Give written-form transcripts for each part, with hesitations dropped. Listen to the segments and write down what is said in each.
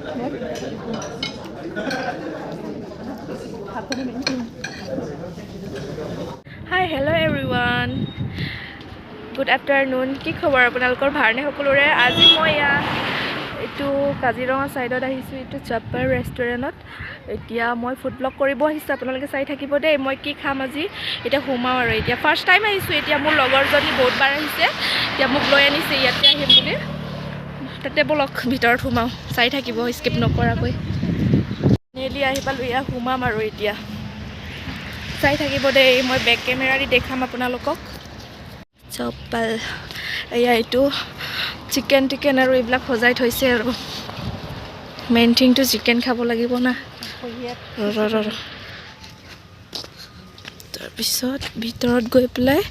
Hi, hello everyone. Good afternoon. কি খবৰ আপোনালোকৰ ভালনে সকলোৰে? আজি মই এইটো কাজিৰঙা সাইডত আহিছো এইটো চাপ্পাৰ ৰেষ্টুৰেণ্টত। এতিয়া মই ফুড ব্লগ কৰিব আহিছো, আপোনালোকে চাই থাকিব দেই। মই কি খাম আজি এতিয়া সোমাও আৰু এতিয়া ফাৰ্ষ্ট টাইম আহিছো। এতিয়া মোৰ লগৰজনী বহুতবাৰ আহিছে, এতিয়া মোক লৈ আনিছে ইয়াতে আহিম বুলি। তাতে বলক ভিতৰত সোমাও, চাই থাকিব স্কিপ নকৰাকৈ। নেলি আহি পালো, ইয়া সোমাম আৰু এতিয়া চাই থাকিব দেই। মই বেক কেমেৰা দি দেখাম আপোনালোকক। চপ্পাল এয়া এইটো চিকেন আৰু এইবিলাক সজাই থৈছে আৰু মেইন থিংটো চিকেন খাব লাগিব না। তাৰপিছত ভিতৰত গৈ পেলাই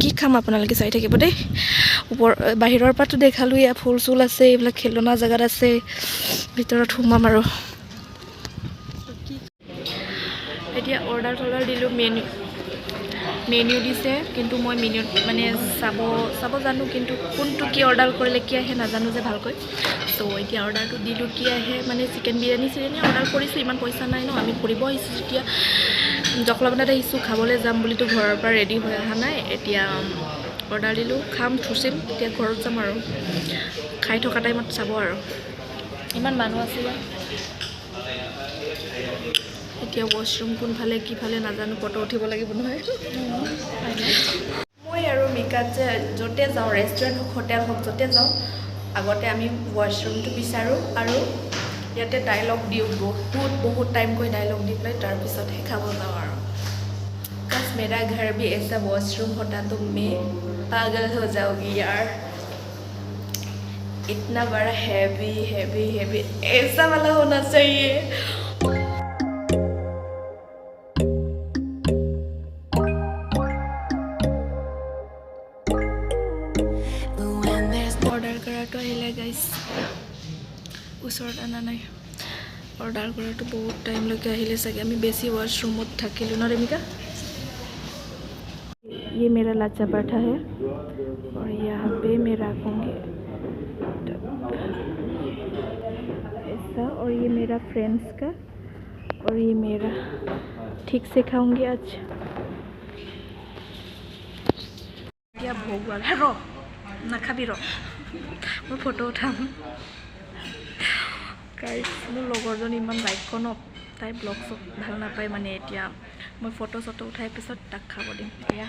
কি খাম আপোনালোকে চাই থাকিব দেই। বাহিৰৰ পৰাতো দেখালোঁ, ইয়াত ফুল চুল আছে, এইবিলাক খেলনা জেগাত আছে। ভিতৰত সোমাম আৰু এতিয়া অৰ্ডাৰ দিলোঁ। মেনু দিছে, কিন্তু মই মেনুত মানে চাব জানো, কিন্তু কোনটো কি অৰ্ডাৰ কৰিলে কি আহে নাজানো যে ভালকৈ। ত' এতিয়া অৰ্ডাৰটো দিলোঁ, কি আহে মানে চিকেন বিৰিয়ানী অৰ্ডাৰ কৰিছোঁ। ইমান পইচা নাই ন, আমি ফুৰিব আহিছোঁ যেতিয়া জখলাবন্ধাত আহিছোঁ, খাবলৈ যাম বুলিতো ঘৰৰ পৰা ৰেডি হৈ অহা নাই। এতিয়া অৰ্ডাৰ দিলোঁ, খাম, থুচিম, এতিয়া ঘৰত যাম আৰু খাই থকা টাইমত চাব আৰু ইমান মানুহ আছিলে। এতিয়া ৱাশৰুম কোনফালে কিফালে নাজানো, ফটো উঠিব লাগিব নহয়। মই আৰু মিকাত যে য'তে যাওঁ, ৰেষ্টুৰেণ্ট হওক হোটেল হওক য'তে যাওঁ, আগতে আমি ৱাশৰুমটো বিচাৰোঁ আৰু ইয়াতে ডাইলগ দিওঁ, বহুত টাইমকৈ ডাইলগ দি পেলাই তাৰপিছতহে খাব যাওঁ আৰু কাছ মেৰা ঘৰ ভি ऐसा वॉशरूम होता तो मैं पागल हो जाऊंगी यार, इतना बड़ा हैवी ऐसा वाला होना चाहिए। অৰ্ডাৰ কৰাটো আহিলে গাইজ, ওচৰত অনা নাই। অৰ্ডাৰ কৰাটো বহুত টাইমলৈকে আহিলে চাগে, আমি বেছি ৱাশৰুমত থাকিলোঁ ন ৰেমিকা। ये मेरा लाचा पराठा है और यहाँ पे मैं रखूँगी ऐसा, और ये मेरा फ्रेंड्स का, और ये मेरा ठीक से खाऊंगी आज। क्या भोग वाला रो ना खाबी रो, मैं फोटो उठाम। गाइस মোৰ লগৰজনী ইমান লাইক ন, তাই ব্লগ চব ভাল নাপায় মানে। এতিয়া মই ফটো চটো উঠাই পিছত তাক খাব দিম। এতিয়া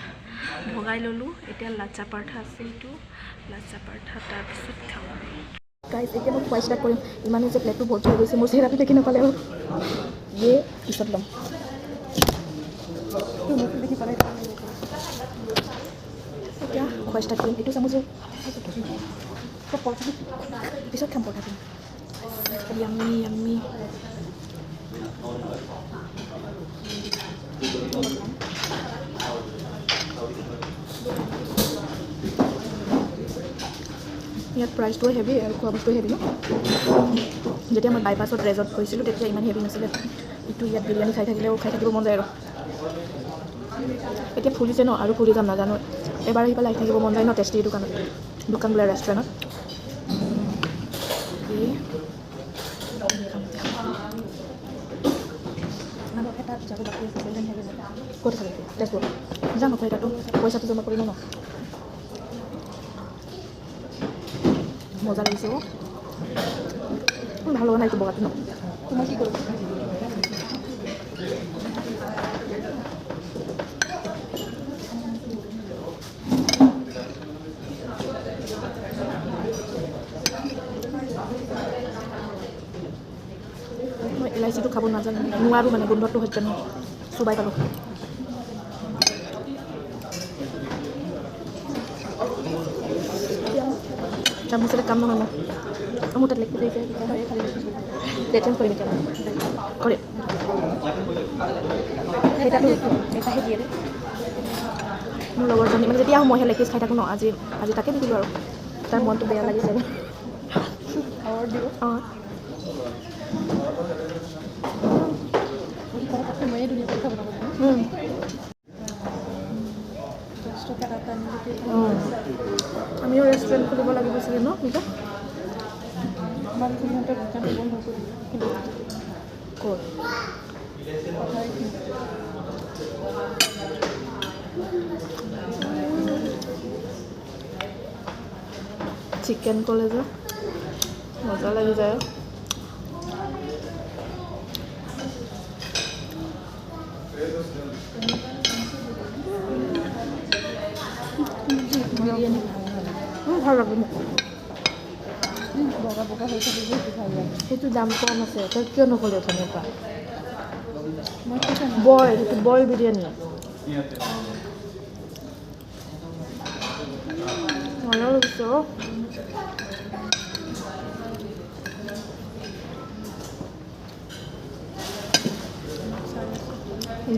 ভগাই ল'লোঁ, এতিয়া লাচ্চা পৰাঠা আছে, এইটো লাচ্চা পৰাঠা তাৰপিছত খাওঁ। গাইছ এতিয়া মই খুৱাই ষ্টাৰ্ট কৰিম। ইমানে যে প্লেটটো ভৰ্তি হৈ গৈছে, মোৰ চেহেৰাটো দেখি নাপালে আৰু ইয়ে পিছত ল'ম। এতিয়া খুৱাই ষ্টাৰ্ট কৰিম। এইটো চামুচে পৰঠাটো পিছত খাম। পৰঠাটো yummy ইয়াত প্ৰাইচটোও হেভি আৰু খোৱা বস্তুও হেভি ন। যেতিয়া মই বাইপাছত ৰেজৰ্ট গৈছিলোঁ তেতিয়া ইমান হেভি নাছিলে। এইটো ইয়াত বিৰিয়ানী খাই থাকিব মন যায় আৰু এতিয়া ফুলিছে ন, আৰু ফুলি যাম নাজানো। এবাৰ আহি পেলাই থাকিব মন যায় ন টেষ্টি দোকান বোলা ৰেষ্টুৰেণ্টত। ক'ত খালে তেজপুৰ যাম আকৌ, এটাতো পইচাটো জমা কৰিলোঁ ন। মজা লাগিছে অ', ভাল লগা নাই এইটো বগাটো ন। তোমাৰ কি কৰোঁ মই ইলাইচিটো খাব নাজানো, নোৱাৰোঁ মানে, গোন্ধটো সহ্য নহয়। চুবাই পালোঁ। চামুচেৰে কাম নহয় মোৰ তাত লেখি দিছে। চেঞ্জ কৰিম এতিয়া কৰে সেইটাতো এটাহে দিয়ে দে। মোৰ লগৰজনী মানে যেতিয়া মইহে লেখিজ খাই থাকোঁ ন, আজি তাকে দি দিলোঁ আৰু তাৰ মনটো বেয়া লাগিছে আৰু দিব। অঁ আমিও ৰেষ্টুৰেণ্ট খুলিব লাগিব চাগে ন। ক'ত চিকেন ক'লে যে মজা লাগি যায় ভাল লাগে মোক বগা বগা হৈ থাকে যে ভাল লাগে সেইটো দাম কম আছে তই কিয় নক'লি অথনিৰ পৰা বইল সেইটো বইল বিৰিয়ানী ভালো লাগিছে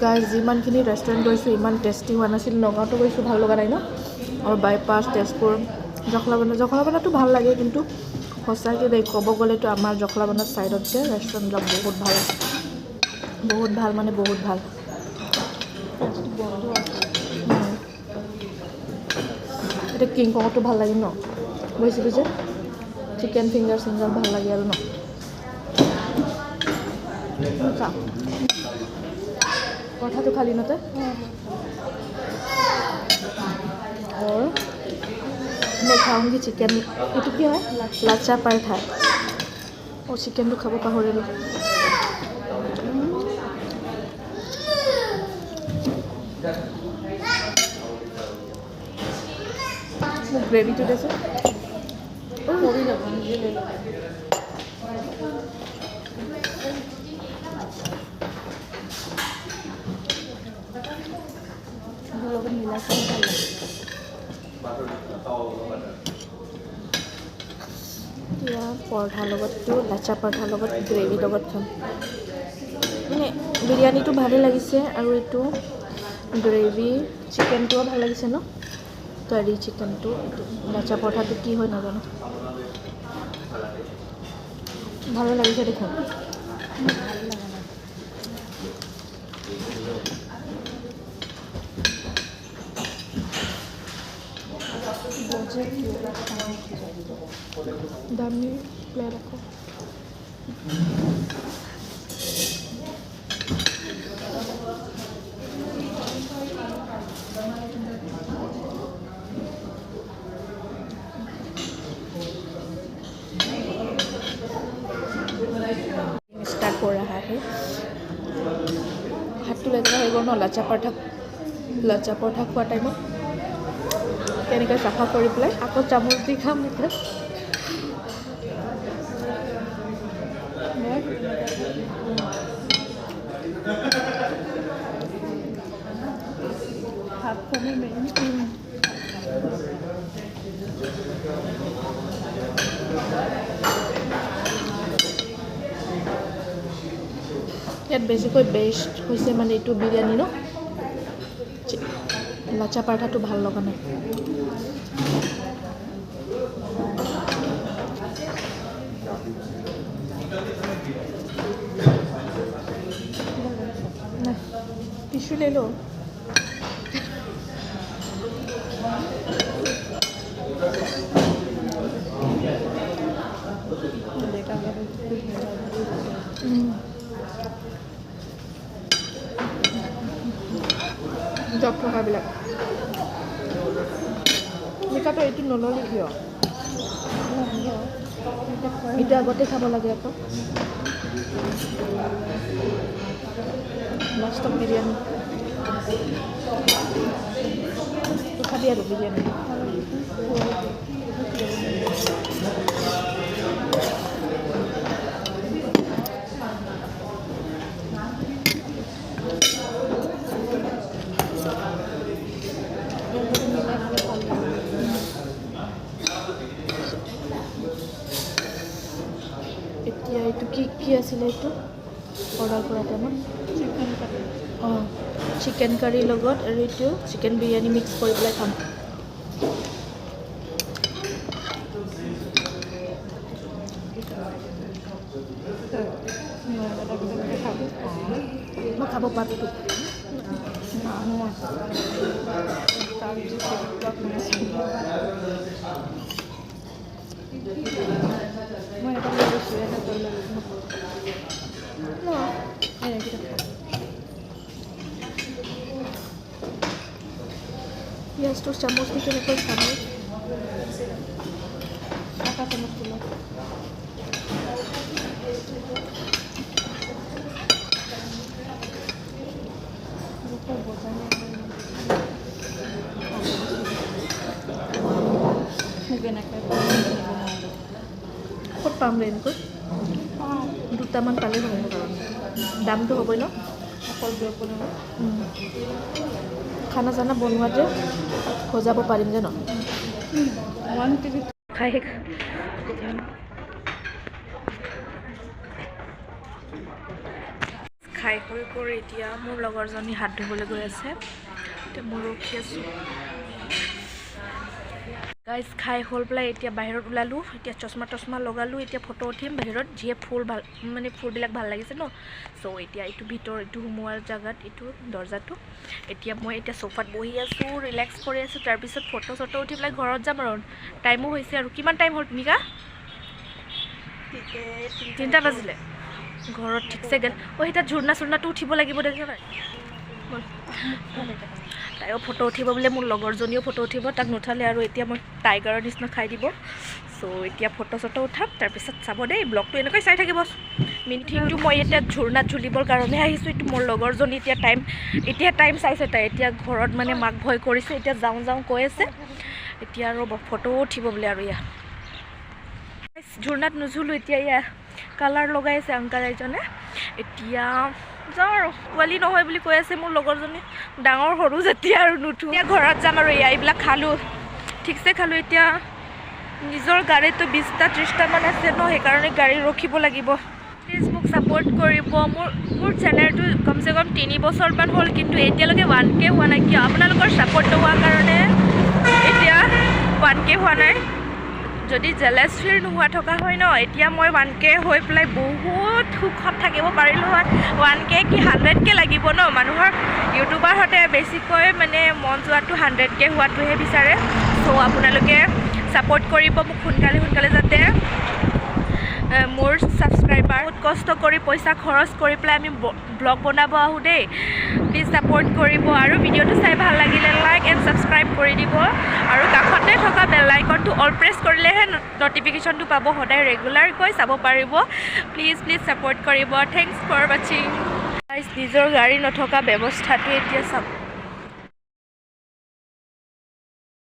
গাইজ যিমানখিনি ৰেষ্টুৰেণ্ট গৈছোঁ ইমান টেষ্টি হোৱা নাছিল নগাঁৱতো গৈছোঁ ভাল লগা নাই ন আৰু বাইপাছ তেজপুৰ জখলাবন্ধাটো ভাল লাগে কিন্তু সঁচাকৈ দেই ক'ব গ'লেতো আমাৰ জখলাবন্ধা ছাইডত যে ৰেষ্টুৰেণ্টবিলাক বহুত ভাল মানে বহুত ভাল এতিয়া কিং কঙতো ভাল লাগে ন গৈছিলোঁ যে চিকেন ফিংগাৰ ভাল লাগে আৰু ন কথাটো খালি নতে और मैं खाऊंगी चिकन ये क्या है लाचा पराठा और चिकन तो खाब पाहरिलो ग्रेवी तो देছে এতিয়া পৰঠাৰ লগতটো লাচা পৰঠাৰ লগত গ্ৰেভি লগত খাম মানে বিৰিয়ানীটো ভালেই লাগিছে আৰু এইটো গ্ৰেভি চিকেনটোও ভাল লাগিছে ন কাৰী চিকেনটো লাচা পৰঠাটো কি হয় নাজানো ভালো লাগিছে দেখোন दामी प्ले रखो स्टार्ट हो रहा है हाथ तो लेकर हो गल न लाचा पराठा खुआ टाइम কেনেকৈ চাফা কৰি পেলাই আকৌ চামুচ দি খাম এতিয়া ভাতখনি মেইন ইয়াত বেছিকৈ বেষ্ট হৈছে মানে এইটো বিৰিয়ানী ন লাচা পৰাঠাটো ভাল লগা নাই टिश्यू ले लो জব থকাবিলাক নিকাটো এইটো নল'লি কিয় এইটো আগতে খাব লাগে আকৌ লাষ্টত বিৰিয়ানী তো খাবি আৰু বিৰিয়ানী এতিয়া এইটো কি আছিলে এইটো অৰ্ডাৰ কৰা টাইমত চিকেন কাৰীৰ লগত আৰু এইটো চিকেন বিৰিয়ানী মিক্স কৰি পেলাই খাম মই খাব পাৰোঁ মই এটা লৈ লৈছোঁ এটা তই লৈ পিঁয়াজটো চামুচ দি কেনেকৈ খাব এটা চামুচ তোলা ক'ত পাম ৰেনকোট দুটামান পালে হ'ব কাৰণ দামটো হ'বই ন অকল খানা চানা বনোৱাতে সজাব পাৰিম যে ন খাই খাই কৰি এতিয়া মোৰ লগৰজনী হাত ধুবলৈ গৈ আছে এতিয়া মই ৰখি আছোঁ গাইজ খাই হ'ল পেলাই এতিয়া বাহিৰত ওলালোঁ এতিয়া চশমা লগালোঁ এতিয়া ফটো উঠিম বাহিৰত যিয়ে ফুল ভাল মানে ফুলবিলাক ভাল লাগিছে ন চ' এতিয়া এইটো ভিতৰ এইটো সোমোৱাৰ জেগাত এইটো দৰ্জাটো এতিয়া মই এতিয়া চোফাত বহি আছোঁ ৰিলেক্স কৰি আছোঁ তাৰপিছত ফটো চটো উঠি পেলাই ঘৰত যাম আৰু টাইমো হৈছে আৰু কিমান টাইম হ'ল তুমিকা 3টা বাজিলে ঘৰত ঠিকছে গ'ল এতিয়া ঝৰ্ণা চৰ্ণাটো উঠিব লাগিব দেখা নাই তাইও ফটো উঠিব বোলে মোৰ লগৰজনীও ফটো উঠিব তাক নুঠালে আৰু এতিয়া মই টাইগাৰৰ নিচিনা খাই দিব চ' এতিয়া ফটো চটো উঠাম তাৰপিছত চাব দেই ব্লগটো এনেকৈ চাই থাকিব মিনিংটো মই এতিয়া ঝৰ্ণাত ঝুলিবৰ কাৰণে আহিছোঁ এইটো মোৰ লগৰজনী এতিয়া টাইম চাইছে তাই এতিয়া ঘৰত মানে মাক ভয় কৰিছে এতিয়া যাওঁ কৈ আছে এতিয়া আৰু ফটো উঠিব বোলে আৰু ইয়া ঝৰ্ণাত নুঝুলোঁ এতিয়া ইয়া কালাৰ লগাই আছে আংকাল এজনে এতিয়া যাওঁ আৰু পোৱালি নহয় বুলি কৈ আছে মোৰ লগৰজনী ডাঙৰ সৰু যেতিয়া আৰু নুঠো এতিয়া ঘৰত যাম আৰু এইবিলাক খালোঁ ঠিকছে খালোঁ এতিয়া নিজৰ গাড়ীটো 20টা 30টামান আছে ন সেইকাৰণে গাড়ী ৰখিব লাগিব প্লিজ মোক ছাপোৰ্ট কৰিব মোৰ চেনেলটো কমচে কম 3 বছৰমান হ'ল কিন্তু এতিয়ালৈকে 1K হোৱা নাই কিয় আপোনালোকৰ ছাপোৰ্ট নোহোৱাৰ কাৰণে এতিয়া 1K হোৱা নাই যদি জেলাছ ফিল নোহোৱা থকা হয় ন এতিয়া মই 1K হৈ পেলাই বহুত সুখত থাকিব পাৰিলোঁ হয় 1K কি 100K লাগিব ন মানুহৰ ইউটিউবাৰহঁতে বেছিকৈ মানে মন যোৱাটো 100K হোৱাটোহে বিচাৰে চ' আপোনালোকে ছাপোৰ্ট কৰিব মোক সোনকালে যাতে মোৰ ছাবস্ক্ৰাইবাৰ বহুত কষ্ট কৰি পইচা খৰচ কৰি পেলাই আমি ব্লগ বনাব আহোঁ দেই প্লিজ ছাপোৰ্ট কৰিব আৰু ভিডিঅ'টো চাই ভাল লাগিলে লাইক এণ্ড ছাবস্ক্ৰাইব কৰি দিব আৰু কাষতে থকা বেল আইকনটো অল প্ৰেছ কৰিলেহে নটিফিকেশ্যনটো পাব সদায় ৰেগুলাৰকৈ চাব পাৰিব প্লিজ ছাপোৰ্ট কৰিব থেংকছ ফৰ ৱাচিং নিজৰ গাড়ী নথকা ব্যৱস্থাটো এতিয়া চাব